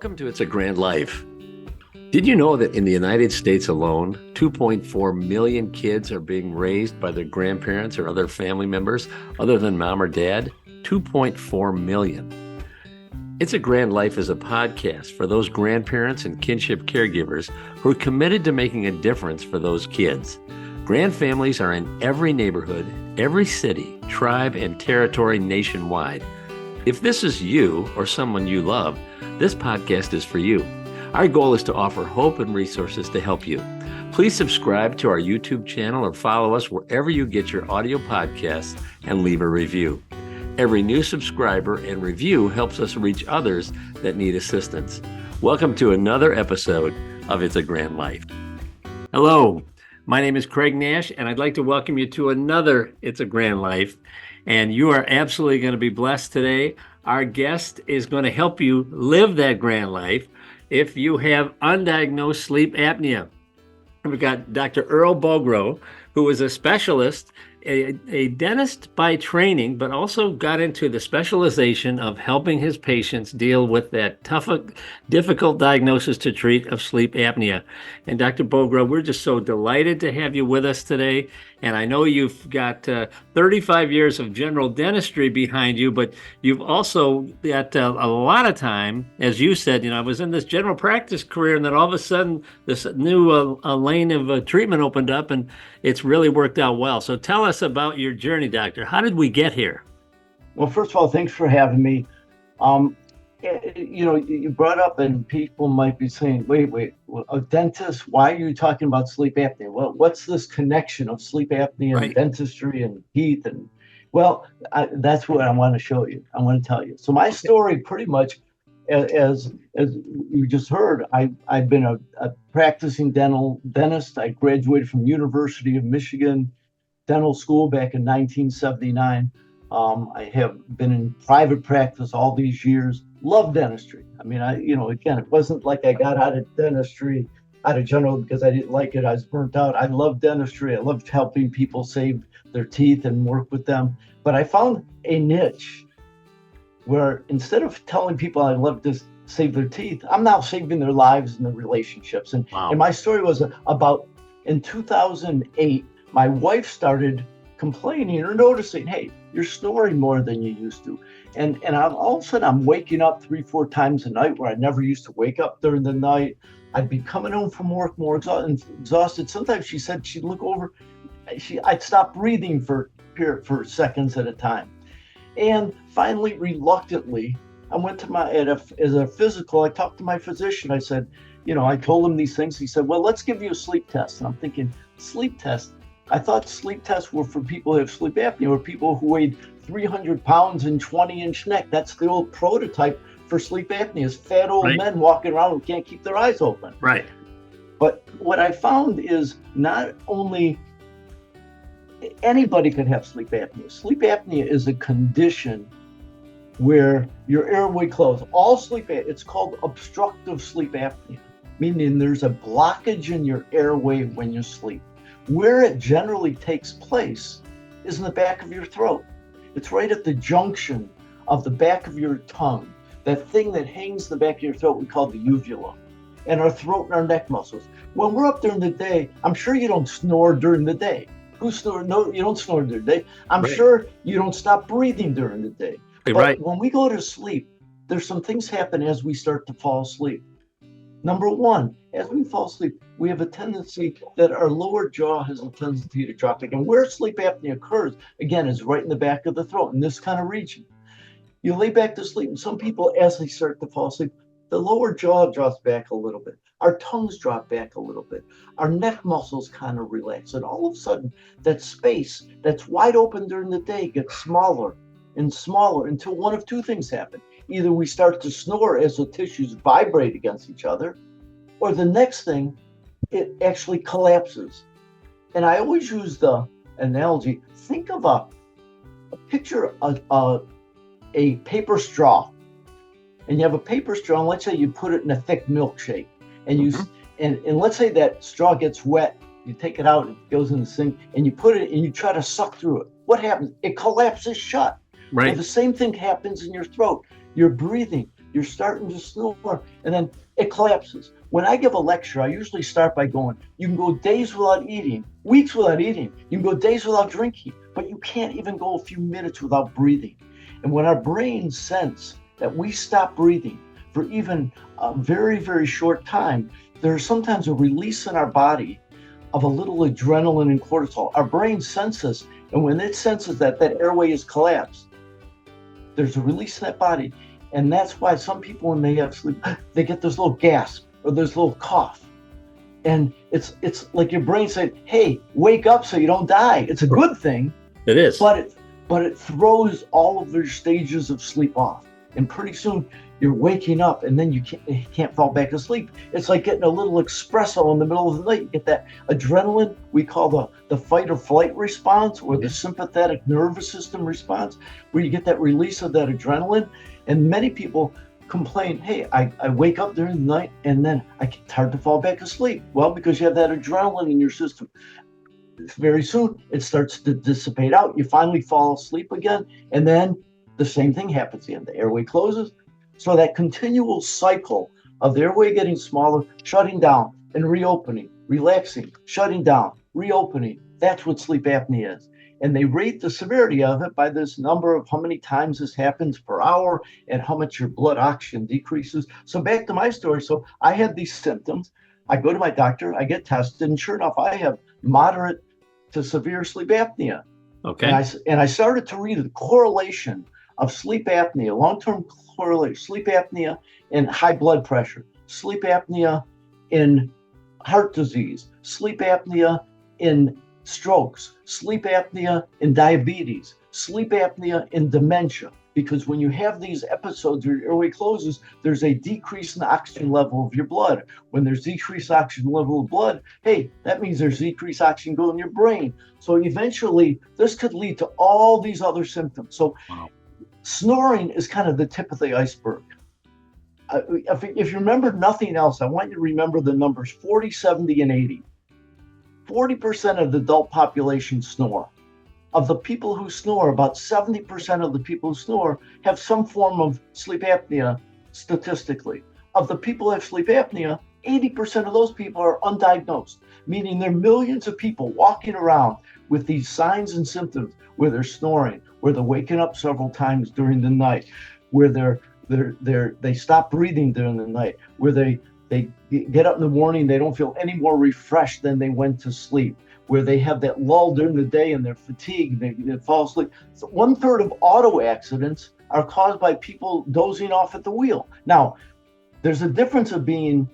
Welcome to It's a Grand Life. Did you know that in the United States alone, 2.4 million kids are being raised by their grandparents or other family members other than mom or dad? 2.4 million. It's a Grand Life is a podcast for those grandparents and kinship caregivers who are committed to making a difference for those kids. Grand families are in every neighborhood, every city, tribe, and territory nationwide. If this is you or someone you love, this podcast is for you. Our goal is to offer hope and resources to help you. Please subscribe to our YouTube channel or follow us wherever you get your audio podcasts and leave a review. Every new subscriber and review helps us reach others that need assistance. Welcome to another episode of It's a Grand Life. Hello, my name is Craig Nash, and I'd like to welcome you to another It's a Grand Life. And you are absolutely going to be blessed today. Our guest is going to help you live that grand life if you have undiagnosed sleep apnea. We've got Dr. Earl Bogrow, who is a specialist, a dentist by training, but also got into the specialization of helping his patients deal with that tough, difficult diagnosis to treat of sleep apnea. And Dr. Bogrow, we're just so delighted to have you with us today. And I know you've got 35 years of general dentistry behind you, but you've also got a lot of time, as you said. I was in this general practice career, and then all of a sudden this new lane of treatment opened up, and it's really worked out well. So tell us about your journey, doctor. How did we get here? Well, first of all, thanks for having me. You brought up, and people might be saying, wait, a dentist, why are you talking about sleep apnea? Well, what's this connection of sleep apnea and dentistry and teeth? And that's what I want to show you. I want to tell you. So my story pretty much, as you just heard, I've been a practicing dental dentist. I graduated from University of Michigan Dental School back in 1979. I have been in private practice all these years. Love dentistry. I mean, again, it wasn't like I got out of dentistry, out of general, because I didn't like it. I was burnt out. I love dentistry. I loved helping people save their teeth and work with them. But I found a niche where instead of telling people I love to save their teeth, I'm now saving their lives and their relationships. And my story was about in 2008, my wife started complaining or noticing, hey, you're snoring more than you used to. And all of a sudden I'm waking up 3-4 times a night where I never used to wake up during the night. I'd be coming home from work more exhausted. Sometimes she said she'd look over, I'd stop breathing for seconds at a time. And finally, reluctantly, I went to as a physical, I talked to my physician. I said, I told him these things. He said, well, let's give you a sleep test. And I'm thinking, sleep test? I thought sleep tests were for people who have sleep apnea, or people who weighed 300 pounds and 20-inch neck. That's the old prototype for sleep apnea, is fat old men walking around who can't keep their eyes open. Right. But what I found is not only anybody can have sleep apnea. Sleep apnea is a condition where your airway closes. All sleep apnea, it's called obstructive sleep apnea, meaning there's a blockage in your airway when you sleep. Where it generally takes place is in the back of your throat. It's right at the junction of the back of your tongue, that thing that hangs in the back of your throat we call the uvula, and our throat and our neck muscles. When we're up during the day, I'm sure you don't snore during the day. Who snores? No, you don't snore during the day. I'm sure you don't stop breathing during the day. But when we go to sleep, there's some things happen as we start to fall asleep. Number one, as we fall asleep, we have a tendency that our lower jaw has a tendency to drop back. And where sleep apnea occurs, again, is right in the back of the throat, in this kind of region. You lay back to sleep, and some people, as they start to fall asleep, the lower jaw drops back a little bit. Our tongues drop back a little bit. Our neck muscles kind of relax. And all of a sudden, that space that's wide open during the day gets smaller and smaller until one of two things happen. Either we start to snore as the tissues vibrate against each other, or the next thing, it actually collapses. And I always use the analogy, think of a picture of a paper straw. And you have a paper straw, and let's say you put it in a thick milkshake. And and let's say that straw gets wet, you take it out, it goes in the sink, and you put it and you try to suck through it. What happens? It collapses shut. Right. Well, the same thing happens in your throat. You're breathing, you're starting to snore, and then it collapses. When I give a lecture, I usually start by going, you can go days without eating, weeks without eating, you can go days without drinking, but you can't even go a few minutes without breathing. And when our brains sense that we stop breathing for even a very, very short time, there's sometimes a release in our body of a little adrenaline and cortisol. Our brain senses, and when it senses that that airway is collapsed, there's a release in that body. And that's why some people, when they have sleep, they get this little gasp or this little cough. And it's like your brain saying, hey, wake up so you don't die. It's a good thing. It is. But it throws all of their stages of sleep off. And pretty soon you're waking up, and then you can't fall back asleep. It's like getting a little espresso in the middle of the night. You get that adrenaline we call the fight or flight response, or the sympathetic nervous system response, where you get that release of that adrenaline. And many people complain, hey, I wake up during the night and then it's hard to fall back asleep. Well, because you have that adrenaline in your system. Very soon it starts to dissipate out. You finally fall asleep again, and then the same thing happens again. The airway closes. So that continual cycle of the airway getting smaller, shutting down and reopening, relaxing, shutting down, reopening, that's what sleep apnea is. And they rate the severity of it by this number of how many times this happens per hour and how much your blood oxygen decreases. So back to my story. So I had these symptoms. I go to my doctor, I get tested, and sure enough, I have moderate to severe sleep apnea. Okay. And I started to read the correlation of sleep apnea, long-term correlation, sleep apnea and high blood pressure, sleep apnea in heart disease, sleep apnea in strokes, sleep apnea in diabetes, sleep apnea in dementia. Because when you have these episodes where your airway closes, there's a decrease in the oxygen level of your blood. When there's decreased oxygen level of blood, hey, that means there's decreased oxygen going in your brain. So eventually, this could lead to all these other symptoms. So snoring is kind of the tip of the iceberg. If you remember nothing else, I want you to remember the numbers 40, 70, and 80. 40% of the adult population snore. Of the people who snore, about 70% of the people who snore have some form of sleep apnea statistically. Of the people who have sleep apnea, 80% of those people are undiagnosed, meaning there are millions of people walking around with these signs and symptoms where they're snoring, where they're waking up several times during the night, where they stop breathing during the night, where they get up in the morning, they don't feel any more refreshed than they went to sleep, where they have that lull during the day and they're fatigued, they fall asleep. So 1/3 of auto accidents are caused by people dozing off at the wheel. Now, there's a difference of being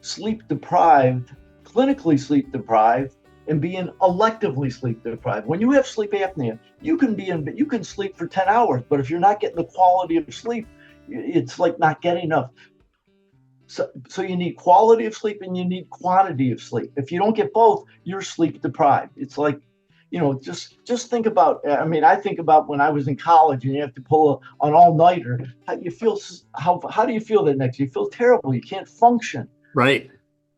sleep deprived, clinically sleep deprived, and being electively sleep deprived. When you have sleep apnea, you can sleep for 10 hours, but if you're not getting the quality of sleep, it's like not getting enough. So you need quality of sleep and you need quantity of sleep. If you don't get both, you're sleep deprived. It's like, just think about, I think about when I was in college and you have to pull an all-nighter. How do you feel that next? You feel terrible. You can't function. Right.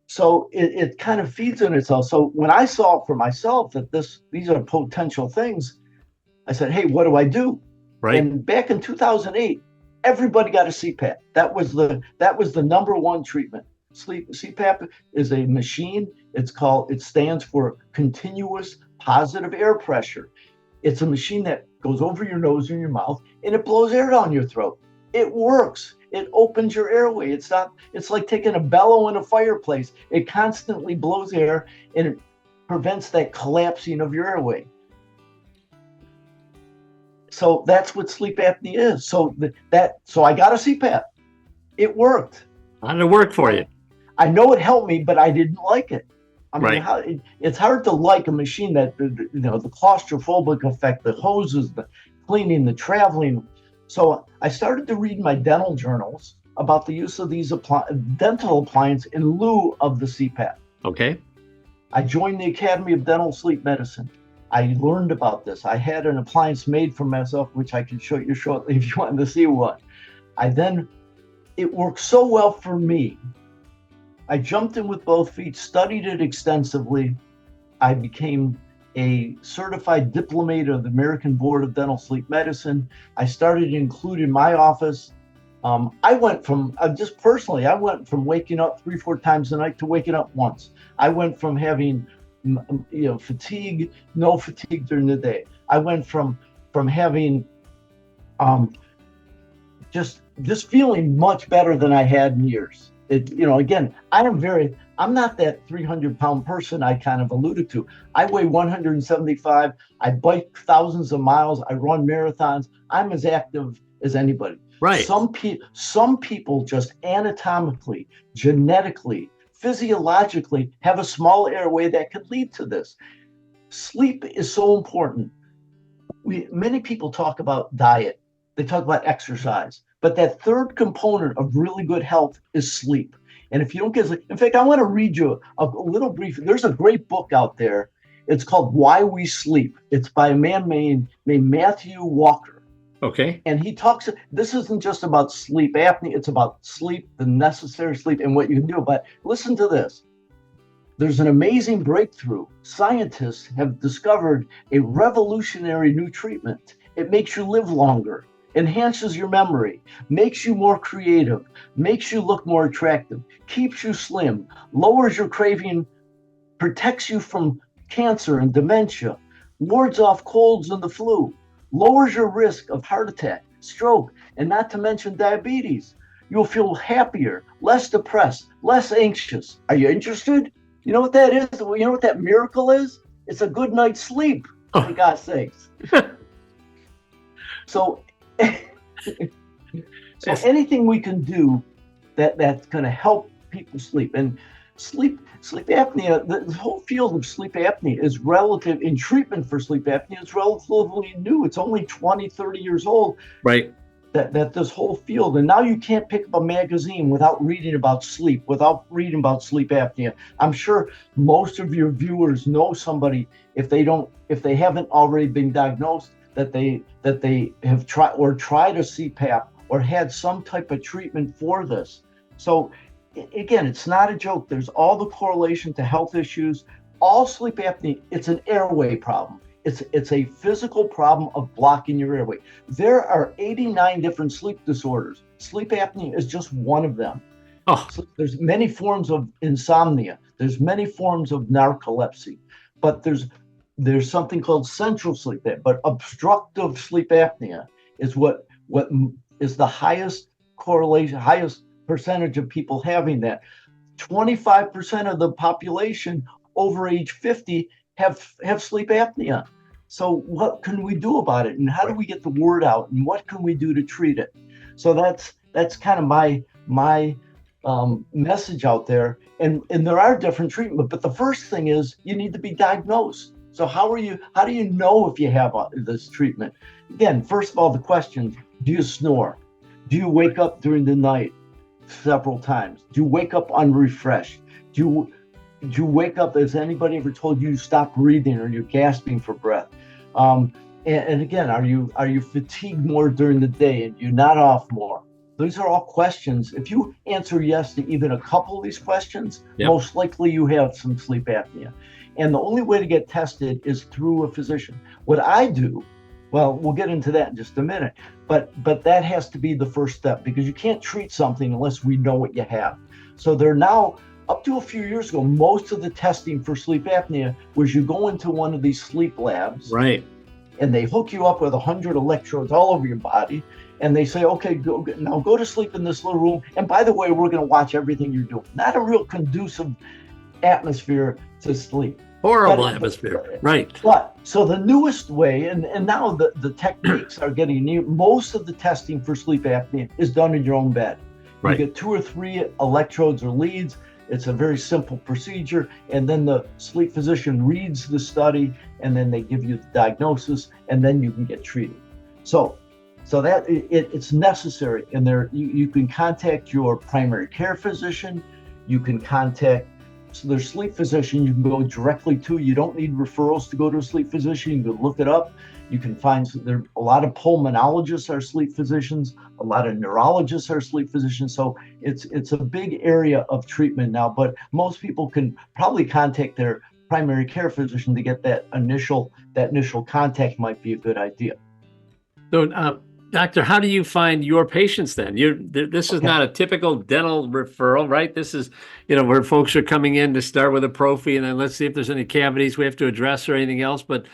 So it kind of feeds on itself. So when I saw for myself that these are potential things, I said, hey, what do I do? Right. And back in 2008, everybody got a CPAP. That was the number one treatment. CPAP is a machine. It stands for continuous positive air pressure. It's a machine that goes over your nose and your mouth, and it blows air down your throat. It works. It opens your airway. It's like taking a bellow in a fireplace. It constantly blows air, and it prevents that collapsing of your airway. So that's what sleep apnea is. So I got a CPAP. It worked. How did it work for you? I know it helped me, but I didn't like it. Right. It's hard to like a machine that, the claustrophobic effect, the hoses, the cleaning, the traveling. So I started to read my dental journals about the use of these dental appliances in lieu of the CPAP. Okay. I joined the Academy of Dental Sleep Medicine. I learned about this. I had an appliance made for myself, which I can show you shortly if you wanted to see one. It worked so well for me. I jumped in with both feet, studied it extensively. I became a certified diplomate of the American Board of Dental Sleep Medicine. I started to include in my office I went from just personally, I went from waking up 3, 4 times a night to waking up once. I went from having, fatigue, no fatigue during the day. I went from having um, just feeling much better than I had in years. Again, I'm not that 300-pound person I kind of alluded to. I weigh 175. I bike thousands of miles. I run marathons. I'm as active as anybody. Right. Some people just anatomically, genetically, physiologically have a small airway that could lead to this. Sleep is so important. Many people talk about diet. They talk about exercise. But that third component of really good health is sleep. And if you don't get sleep, in fact, I want to read you a little brief. There's a great book out there. It's called Why We Sleep. It's by a man named Matthew Walker. Okay. And he talks, this isn't just about sleep apnea, it's about sleep, the necessary sleep, and what you can do. But listen to this. There's an amazing breakthrough. Scientists have discovered a revolutionary new treatment. It makes you live longer, enhances your memory, makes you more creative, makes you look more attractive, keeps you slim, lowers your craving, protects you from cancer and dementia, wards off colds and the flu, lowers your risk of heart attack, stroke, and not to mention diabetes. You'll feel happier, less depressed, less anxious. Are you interested? You know what that is? You know what that miracle is? It's a good night's sleep, for God's sakes. So anything we can do that's going to help people sleep. And sleep apnea, the whole field of sleep apnea is relative in treatment for sleep apnea. It's relatively new. It's only 20, 30 years old. Right. That this whole field, and now you can't pick up a magazine without reading about sleep, without reading about sleep apnea. I'm sure most of your viewers know somebody, if they haven't already been diagnosed, that they have tried a CPAP or had some type of treatment for this. So again, it's not a joke. There's all the correlation to health issues. All sleep apnea, it's an airway problem. It's a physical problem of blocking your airway. There are 89 different sleep disorders. Sleep apnea is just one of them. So there's many forms of insomnia. There's many forms of narcolepsy, but there's something called central sleep apnea. But obstructive sleep apnea is what is the highest correlation, highest percentage of people having that. 25% of the population over age 50 have sleep apnea. So what can we do about it, and how do we get the word out, and what can we do to treat it? So that's kind of my message out there. And there are different treatments, but the first thing is you need to be diagnosed. So how do you know if you have this treatment? Again, first of all, the questions: do you snore? Do you wake up during the night several times? Do you wake up unrefreshed? Do you wake up, has anybody ever told you stop breathing or you're gasping for breath? And again, are you fatigued more during the day and you're not off more? These are all questions. If you answer yes to even a couple of these questions, most likely you have some sleep apnea. And the only way to get tested is through a physician. What I do, well, we'll get into that in just a minute, but that has to be the first step, because you can't treat something unless we know what you have. So they're now, up to a few years ago, most of the testing for sleep apnea was you go into one of these sleep labs, right, and they hook you up with 100 electrodes all over your body, and they say, okay, go to sleep in this little room. And by the way, we're going to watch everything you're doing. Not a real conducive atmosphere to sleep. Horrible atmosphere, right? But so the newest way, and now the techniques are getting new. Most of the testing for sleep apnea is done in your own bed. Right. You get 2 or 3 electrodes or leads. It's a very simple procedure, and then the sleep physician reads the study, and then they give you the diagnosis, and then you can get treated. So that it's necessary. And you can contact your primary care physician. You can contact their sleep physician. You can go directly to. You don't need referrals to go to a sleep physician. You can look it up. You can find there a lot of pulmonologists are sleep physicians. A lot of neurologists are sleep physicians. So it's a big area of treatment now. But most people can probably contact their primary care physician to get that initial contact. Might be a good idea. So Doctor, how do you find your patients then? This is Okay. not a typical dental referral, right? This is, where folks are coming in to start with a prophy and then let's see if there's any cavities we have to address or anything else. But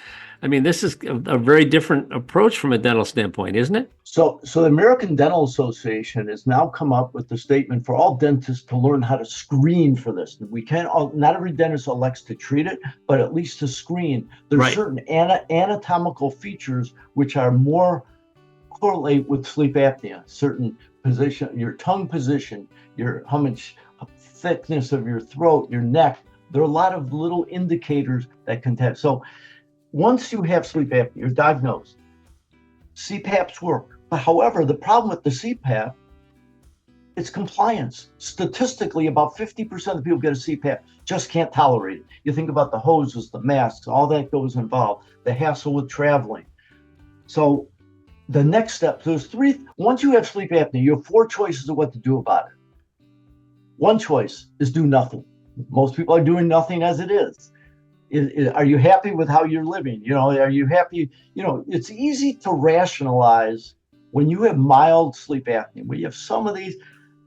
I mean, this is a very different approach from a dental standpoint, isn't it? So the American Dental Association has now come up with the statement for all dentists to learn how to screen for this. We can't all, not every dentist elects to treat it, but at least to screen. There's Right. certain anatomical features which are more correlate with sleep apnea. Certain position, your tongue position, your how much thickness of your throat, your neck. There are a lot of little indicators that can tell. So once you have sleep apnea, you're diagnosed. CPAPs work. But however, the problem with the CPAP, it's compliance. Statistically, about 50% of the people get a CPAP just can't tolerate it. You think about the hoses, the masks, all that goes involved, the hassle with traveling. So the next step, there's three. Once you have sleep apnea, you have four choices of what to do about it. One choice is do nothing. Most people are doing nothing as it is. Are you happy with how you're living? Are you happy? It's easy to rationalize when you have mild sleep apnea, when you have some of these,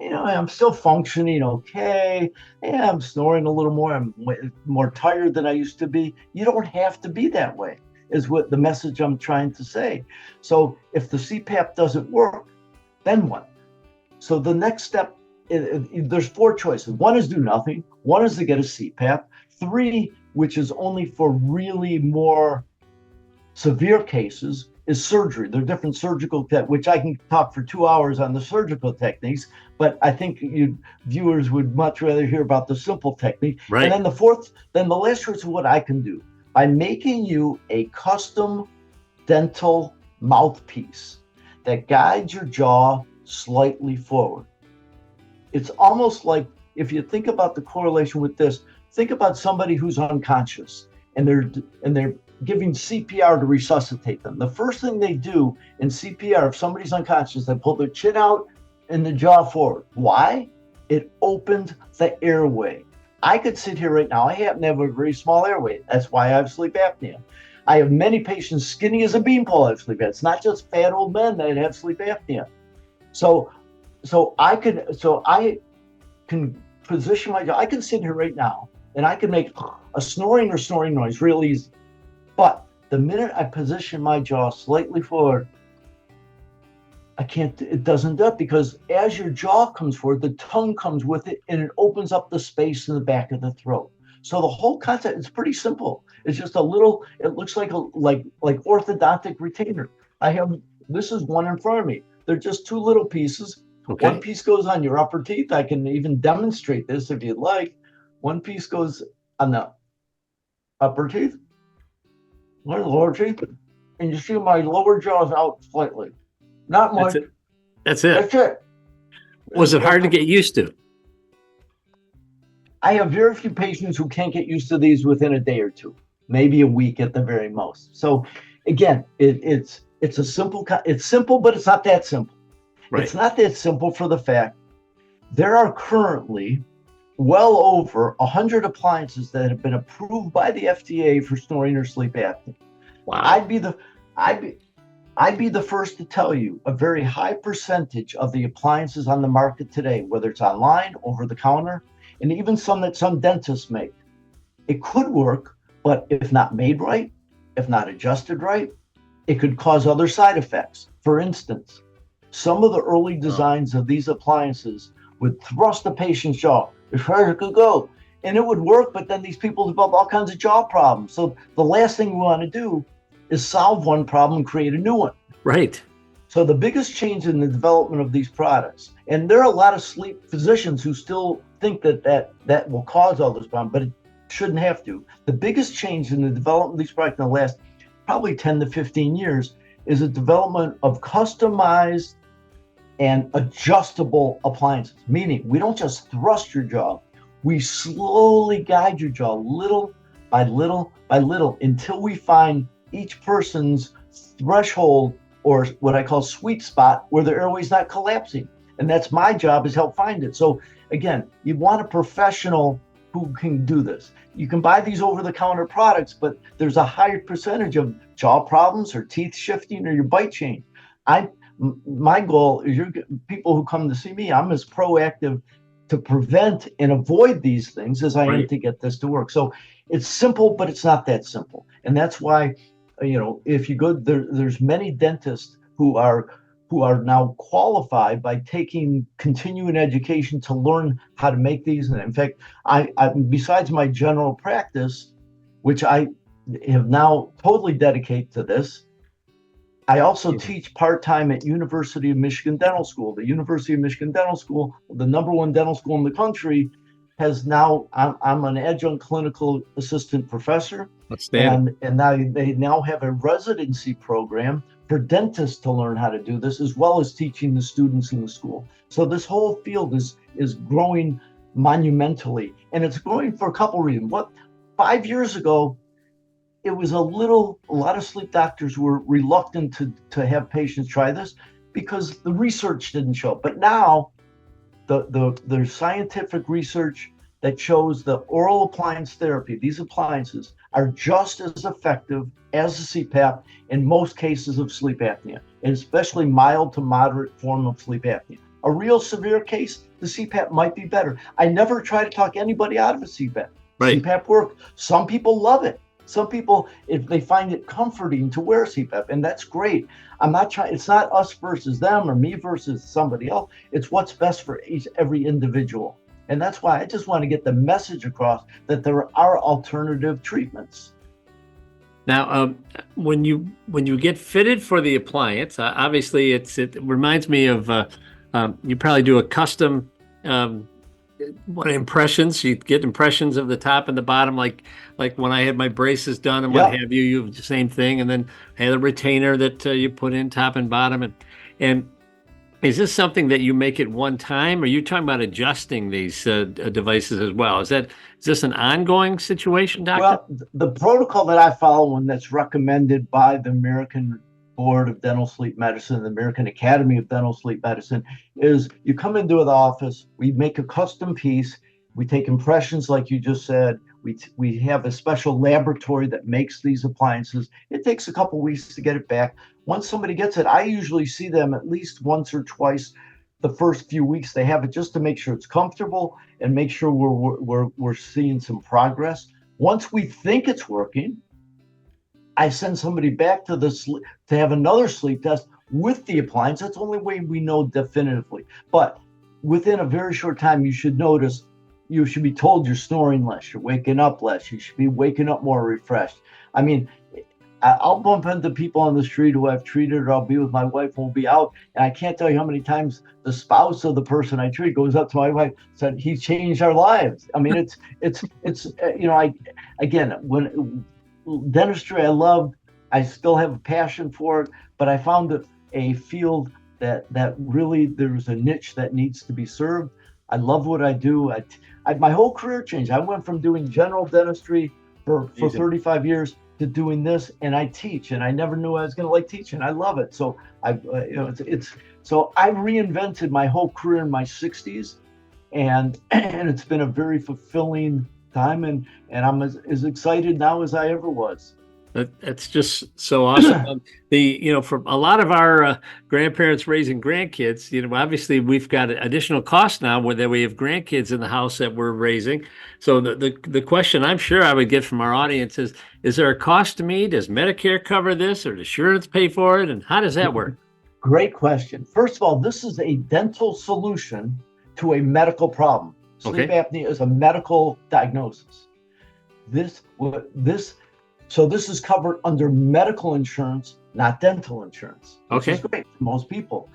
I'm still functioning okay. Yeah, I'm snoring a little more. I'm more tired than I used to be. You don't have to be that way, is what the message I'm trying to say. So if the CPAP doesn't work, then what? So the next step, there's four choices. One is do nothing. One is to get a CPAP. Three, which is only for really more severe cases, is surgery. There are different surgical which I can talk for 2 hours on the surgical techniques, but I think viewers would much rather hear about the simple technique. Right. And then the last choice is what I can do by making you a custom dental mouthpiece that guides your jaw slightly forward. It's almost like, if you think about the correlation with this, think about somebody who's unconscious and they're giving CPR to resuscitate them. The first thing they do in CPR, if somebody's unconscious, they pull their chin out and the jaw forward. Why? It opened the airway. I could sit here right now. I happen to have a very small airway. That's why I have sleep apnea. I have many patients skinny as a beanpole have sleep apnea. It's not just fat old men that have sleep apnea. So I can position my jaw. I can sit here right now and I can make a snoring noise real easy. But the minute I position my jaw slightly forward, it doesn't do it, because as your jaw comes forward, the tongue comes with it and it opens up the space in the back of the throat. So the whole concept is pretty simple. It's just it looks like orthodontic retainer. This is one in front of me. They're just two little pieces. Okay. One piece goes on your upper teeth. I can even demonstrate this if you'd like. One piece goes on the upper teeth, one of the lower teeth, and you see my lower jaw is out slightly. Not much. That's it. That's it. Was it hard to get used to? I have very few patients who can't get used to these within a day or two, maybe a week at the very most. So again, it's simple, but it's not that simple. Right. It's not that simple for the fact there are currently well over 100 appliances that have been approved by the FDA for snoring or sleep apnea. Wow. I'd be the first to tell you a very high percentage of the appliances on the market today, whether it's online, over the counter, and even some that some dentists make, it could work, but if not made right, if not adjusted right, it could cause other side effects. For instance, some of the early designs of these appliances would thrust the patient's jaw as far as it could go, and it would work, but then these people develop all kinds of jaw problems. So the last thing we want to do is solve one problem and create a new one. Right. So the biggest change in the development of these products, and there are a lot of sleep physicians who still think that will cause all this problem, but it shouldn't have to. The biggest change in the development of these products in the last probably 10 to 15 years is the development of customized and adjustable appliances, meaning we don't just thrust your jaw, we slowly guide your jaw little by little by little until we find each person's threshold, or what I call sweet spot, where the airway's not collapsing. And that's my job, is help find it. So again, you want a professional who can do this. You can buy these over-the-counter products, but there's a higher percentage of jaw problems or teeth shifting or your bite change. My goal is people who come to see me, I'm as proactive to prevent and avoid these things as I am to get this to work. So it's simple, but it's not that simple. And that's why, if you go there's many dentists who are now qualified by taking continuing education to learn how to make these. And in fact, I besides my general practice, which I have now totally dedicated to this, I also teach part-time at University of Michigan Dental School. The University of Michigan Dental School, the #1 dental school in the country, has now, I'm an adjunct clinical assistant professor. And now they now have a residency program for dentists to learn how to do this, as well as teaching the students in the school. So this whole field is growing monumentally, and it's growing for a couple reasons. 5 years ago, it was a lot of sleep doctors were reluctant to have patients try this because the research didn't show. But now there's scientific research that shows the oral appliance therapy, these appliances, are just as effective as the CPAP in most cases of sleep apnea, and especially mild to moderate form of sleep apnea. A real severe case, the CPAP might be better. I never try to talk anybody out of a CPAP. CPAP works. Some people love it. Some people, if they find it comforting to wear CPAP, and that's great. I'm not trying, it's not us versus them or me versus somebody else. It's what's best for every individual. And that's why I just want to get the message across that there are alternative treatments. Now, when you get fitted for the appliance, obviously it reminds me of you probably do a custom impressions. You get impressions of the top and the bottom, like when I had my braces done and what have you. You have the same thing, and then had a retainer that you put in top and bottom, and is this something that you make at one time, or are you talking about adjusting these devices as well? Is this an ongoing situation, Doctor? Well, the protocol that I follow, and that's recommended by the American Board of Dental Sleep Medicine, the American Academy of Dental Sleep Medicine, is you come into the office, we make a custom piece, we take impressions like you just said, we have a special laboratory that makes these appliances. It takes a couple weeks to get it back. Once somebody gets it, I usually see them at least once or twice the first few weeks they have it, just to make sure it's comfortable and make sure we're seeing some progress. Once we think it's working, I send somebody back to have another sleep test with the appliance. That's the only way we know definitively. But within a very short time, you should be told you're snoring less, you're waking up less, you should be waking up more refreshed. I mean, I'll bump into people on the street who I've treated, or I'll be with my wife and we'll be out, and I can't tell you how many times the spouse of the person I treat goes up to my wife and said, "He changed our lives." I mean, it's again, when dentistry I loved, I still have a passion for it, but I found a field that really there's a niche that needs to be served. I love what I do. My whole career changed. I went from doing general dentistry for 35 years to doing this, and I teach, and I never knew I was going to like teaching. I love it. So so I reinvented my whole career in my 60s, and it's been a very fulfilling time, and I'm as excited now as I ever was. That's just so awesome. For a lot of our grandparents raising grandkids, obviously we've got additional costs now where we have grandkids in the house that we're raising. So the question I'm sure I would get from our audience is there a cost to me? Does Medicare cover this, or does insurance pay for it? And how does that work? Great question. First of all, this is a dental solution to a medical problem. Sleep apnea is a medical diagnosis. So this is covered under medical insurance, not dental insurance. Which is great for most people.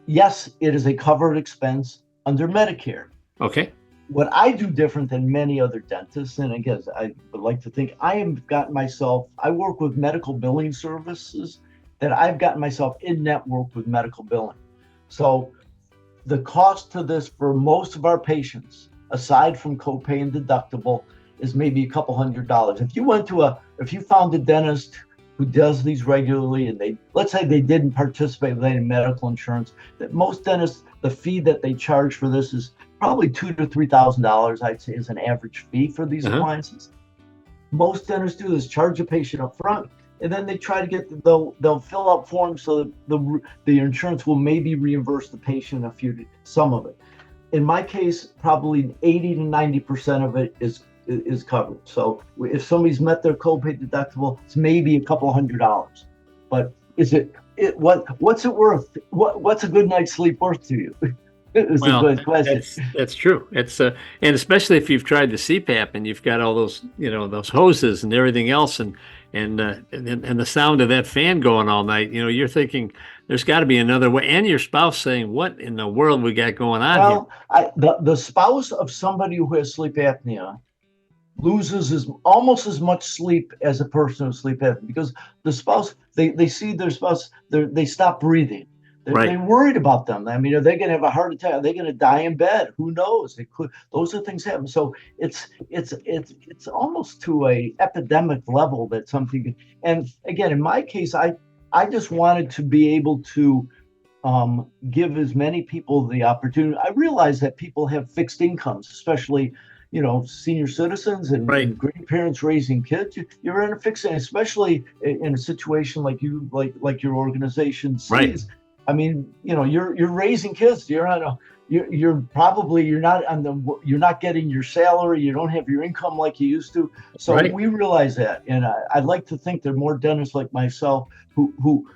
Yes, it is a covered expense under Medicare. Okay. What I do different than many other dentists, and again, I would like to think I work with medical billing services that I've gotten myself in network with medical billing. So the cost to this for most of our patients, aside from copay and deductible, is maybe a couple $100. If you found a dentist who does these regularly, and let's say they didn't participate with any medical insurance, that most dentists, the fee that they charge for this is probably $2,000 to $3,000, I'd say, is an average fee for these appliances. Most dentists do this, charge a patient up front, and then they try to get they'll fill out forms so that the insurance will maybe reimburse the patient some of it. In my case, probably 80 to 90% of it is covered. So if somebody's met their copay deductible, it's maybe a couple $100. But what's it worth? What's a good night's sleep worth to you? It's a good question. That's true. It's and especially if you've tried the CPAP and you've got all those, those hoses and everything else, and the sound of that fan going all night, you're thinking there's got to be another way. And your spouse saying, "What in the world we got going on here?" The spouse of somebody who has sleep apnea loses almost as much sleep as a person with sleep apnea, because the spouse, they see their spouse, they stop breathing. They're worried about them. I mean, are they going to have a heart attack? Are they going to die in bed? Who knows? They could. Those are things happen. So it's almost to a epidemic level that something. And again, in my case, I just wanted to be able to give as many people the opportunity. I realize that people have fixed incomes, especially senior citizens and grandparents raising kids. You're in a fixed, especially in a situation like your organization sees. Right. I mean, you're raising kids. You're not getting your salary. You don't have your income like you used to. So we realize that, and I'd like to think there are more dentists like myself who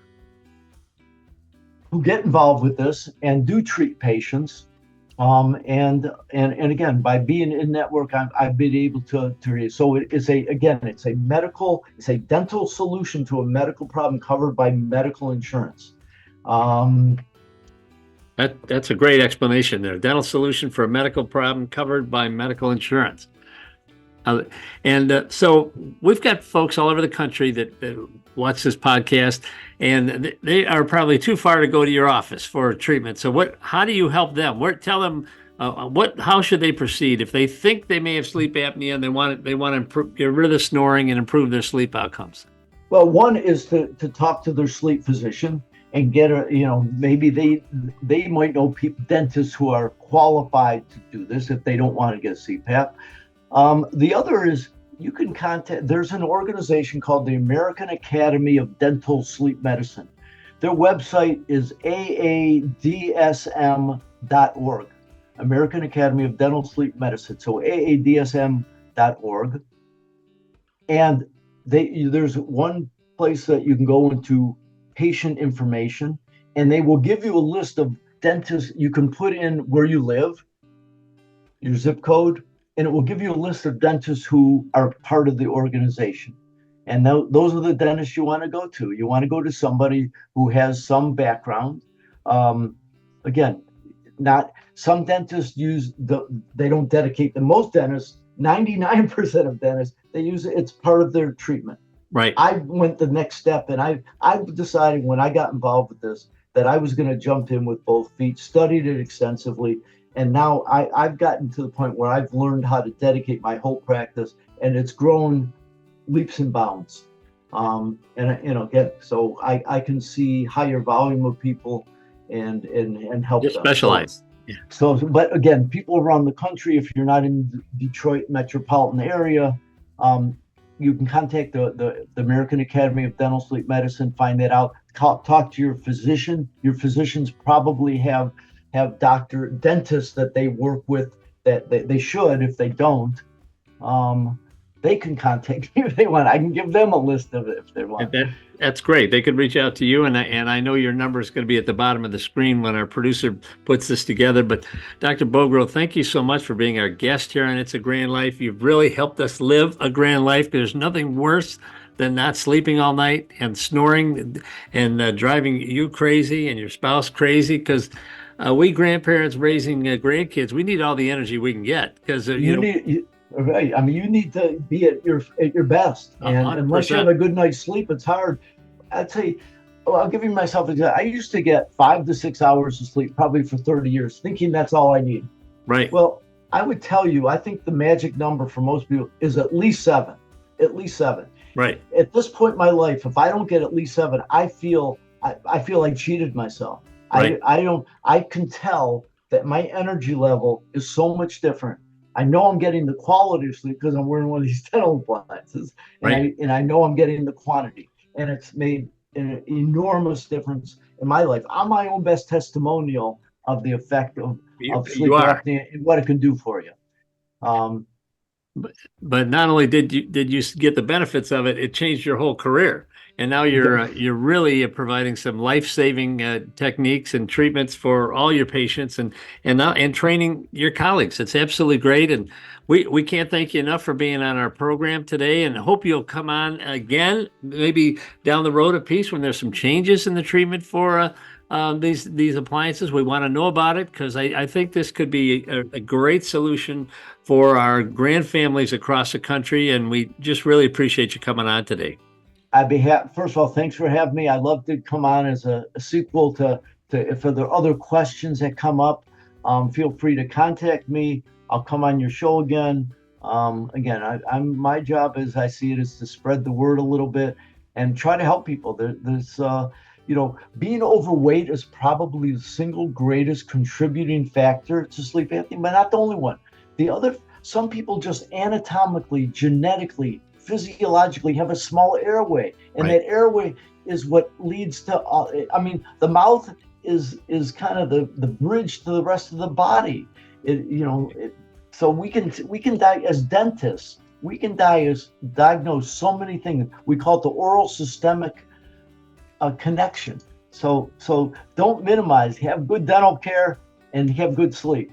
get involved with this and do treat patients. And again, by being in network, I've been able to so it's a dental solution to a medical problem covered by medical insurance. That's a great explanation there. Dental solution for a medical problem covered by medical insurance. So we've got folks all over the country that watch this podcast, and they are probably too far to go to your office for treatment. So how do you help them? Tell them how should they proceed if they think they may have sleep apnea and they want to get rid of the snoring and improve their sleep outcomes? Well, one is to talk to their sleep physician and get maybe they might know dentists who are qualified to do this if they don't want to get CPAP. The other is you can contact, there's an organization called the American Academy of Dental Sleep Medicine. Their website is AADSM.org, American Academy of Dental Sleep Medicine. So AADSM.org. And there's one place that you can go into patient information, and they will give you a list of dentists. You can put in where you live, your zip code, and it will give you a list of dentists who are part of the organization. And those are the dentists you want to go to. You want to go to somebody who has some background. Again, not some dentists they don't dedicate. Most dentists, 99% of dentists, they use it. It's part of their treatment. Right. I went the next step, and I decided when I got involved with this that I was going to jump in with both feet, studied it extensively. And now I've gotten to the point where I've learned how to dedicate my whole practice, and it's grown leaps and bounds. So I can see higher volume of people and help them. Specialized. Yeah. So, but again, people around the country, if you're not in the Detroit metropolitan area, you can contact the American Academy of Dental Sleep Medicine, find that out. Talk to your physician. Your physicians probably have dentists that they work with that they should. If they don't, they can contact me if they want. I can give them a list of it if they want. That's great. They could reach out to you, and I know your number is going to be at the bottom of the screen when our producer puts this together. But Dr. Bogrow, thank you so much for being our guest here on It's a Grand Life. You've really helped us live a grand life. There's nothing worse than not sleeping all night and snoring and driving you crazy and your spouse crazy, because we grandparents raising grandkids, we need all the energy we can get, because right. I mean, you need to be at your best, and 100%. Unless you have a good night's sleep, it's hard. I'd say, I'll give you myself an example. I used to get 5 to 6 hours of sleep, probably for 30 years, thinking that's all I need. Right. Well, I would tell you, I think the magic number for most people is at least 7. At least 7. Right. At this point in my life, if I don't get at least 7, I feel I cheated myself. Right. I can tell that my energy level is so much different. I know I'm getting the quality of sleep because I'm wearing one of these dental appliances, and I know I'm getting the quantity. and it's made an enormous difference in my life. I'm my own best testimonial of the effect of sleep You are. apnea and what it can do for you. Um, But not only did you get the benefits of it, it changed your whole career. And now you're really providing some life-saving techniques and treatments for all your patients, and training your colleagues. It's absolutely great, and we can't thank you enough for being on our program today. And hope you'll come on again, maybe down the road a piece when there's some changes in the treatment for these appliances. We want to know about it because I think this could be a great solution for our grand families across the country, and we just really appreciate you coming on today. I'd be happy. First of all, thanks for having me. I'd love to come on as a sequel to if there are other questions that come up. Feel free to contact me. I'll come on your show again. Again, I'm my job, as I see it, is to spread the word a little bit and try to help people. There's being overweight is probably the single greatest contributing factor to sleep apnea, but not the only one. Some people just anatomically, genetically, physiologically have a small airway, and that airway is what leads to. The mouth is kind of the bridge to the rest of the body. So we can die as dentists. We can diagnose so many things. We call it the oral systemic connection. So don't minimize. Have good dental care and have good sleep.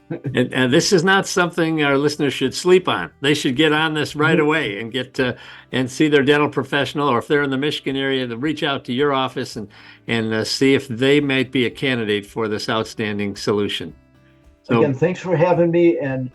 And this is not something our listeners should sleep on. They should get on this right away and get and see their dental professional, or if they're in the Michigan area, to reach out to your office and see if they might be a candidate for this outstanding solution. So, again, thanks for having me, and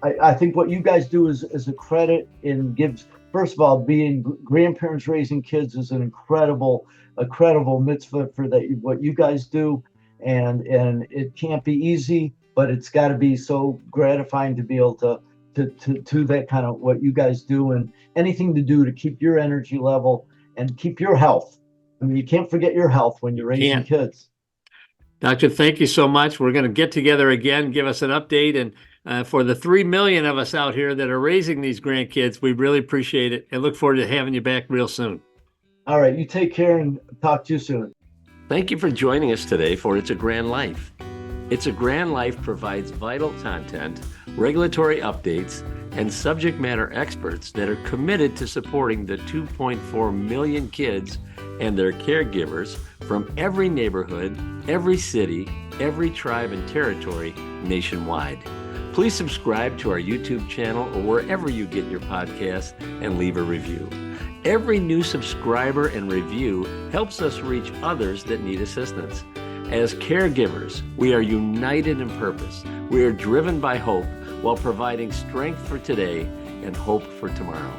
I think what you guys do is a credit and gives. First of all, being grandparents raising kids is an incredible mitzvah for that. What you guys do, and it can't be easy, but it's got to be so gratifying to be able to that kind of what you guys do, and anything to do to keep your energy level and keep your health. I mean, you can't forget your health when you're raising kids. Doctor, thank you so much. We're going to get together again, give us an update, and for the 3 million of us out here that are raising these grandkids, we really appreciate it and look forward to having you back real soon. All right, you take care and talk to you soon. Thank you for joining us today for It's a Grand Life. It's a Grand Life provides vital content, regulatory updates, and subject matter experts that are committed to supporting the 2.4 million kids and their caregivers from every neighborhood, every city, every tribe and territory nationwide. Please subscribe to our YouTube channel or wherever you get your podcasts and leave a review. Every new subscriber and review helps us reach others that need assistance. As caregivers, we are united in purpose. We are driven by hope while providing strength for today and hope for tomorrow.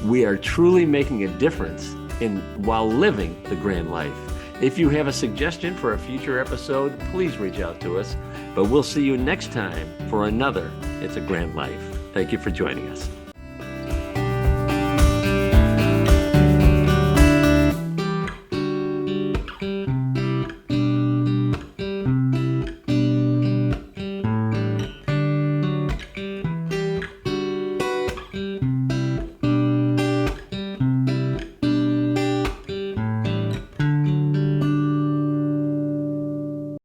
We are truly making a difference while living the grand life. If you have a suggestion for a future episode, please reach out to us. But we'll see you next time for another It's a Grand Life. Thank you for joining us.